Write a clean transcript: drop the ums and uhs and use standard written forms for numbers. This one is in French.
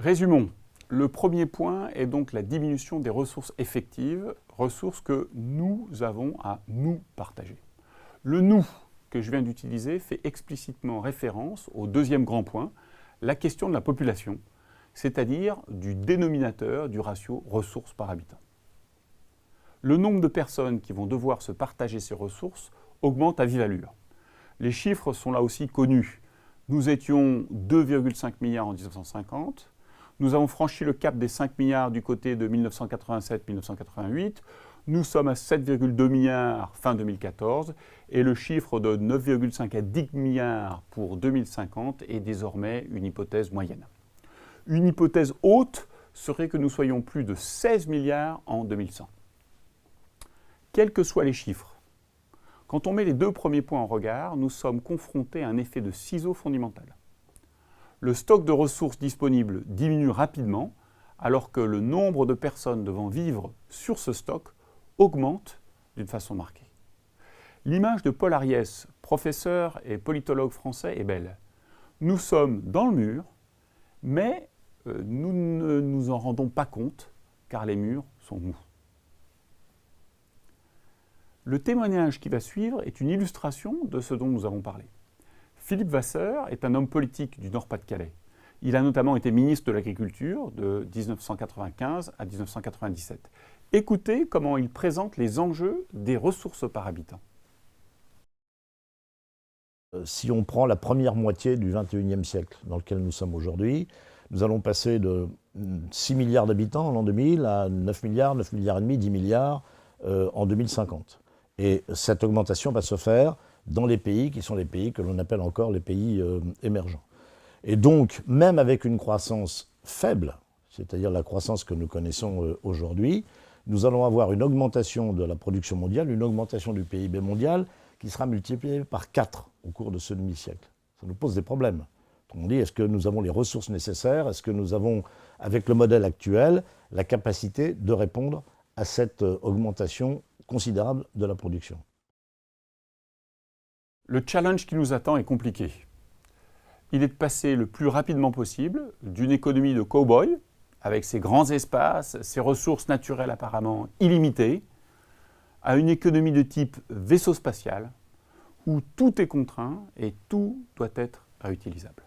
Résumons. Le premier point est donc la diminution des ressources effectives, ressources que nous avons à nous partager. Le « nous » que je viens d'utiliser fait explicitement référence au deuxième grand point, la question de la population, c'est-à-dire du dénominateur du ratio ressources par habitant. Le nombre de personnes qui vont devoir se partager ces ressources augmente à vive allure. Les chiffres sont là aussi connus. Nous étions 2,5 milliards en 1950. Nous avons franchi le cap des 5 milliards du côté de 1987-1988. Nous sommes à 7,2 milliards fin 2014 et le chiffre de 9,5 à 10 milliards pour 2050 est désormais une hypothèse moyenne. Une hypothèse haute serait que nous soyons plus de 16 milliards en 2100. Quels que soient les chiffres, quand on met les deux premiers points en regard, nous sommes confrontés à un effet de ciseau fondamental. Le stock de ressources disponibles diminue rapidement, alors que le nombre de personnes devant vivre sur ce stock augmente d'une façon marquée. L'image de Paul Ariès, professeur et politologue français, est belle. Nous sommes dans le mur, mais nous ne nous en rendons pas compte, car les murs sont mous. Le témoignage qui va suivre est une illustration de ce dont nous avons parlé. Philippe Vasseur est un homme politique du Nord-Pas-de-Calais. Il a notamment été ministre de l'Agriculture de 1995 à 1997. Écoutez comment il présente les enjeux des ressources par habitant. Si on prend la première moitié du XXIe siècle dans lequel nous sommes aujourd'hui, nous allons passer de 6 milliards d'habitants en l'an 2000 à 9 milliards, 9 milliards et demi, 10 milliards en 2050. Et cette augmentation va se faire dans les pays qui sont les pays que l'on appelle encore les pays émergents. Et donc, même avec une croissance faible, c'est-à-dire la croissance que nous connaissons aujourd'hui, nous allons avoir une augmentation de la production mondiale, une augmentation du PIB mondial qui sera multipliée par 4 au cours de ce demi-siècle. Ça nous pose des problèmes. On dit, est-ce que nous avons les ressources nécessaires? Est-ce que nous avons, avec le modèle actuel, la capacité de répondre à cette augmentation considérable de la production? Le challenge qui nous attend est compliqué. Il est de passer le plus rapidement possible d'une économie de cow-boy, avec ses grands espaces, ses ressources naturelles apparemment illimitées, à une économie de type vaisseau spatial, où tout est contraint et tout doit être réutilisable.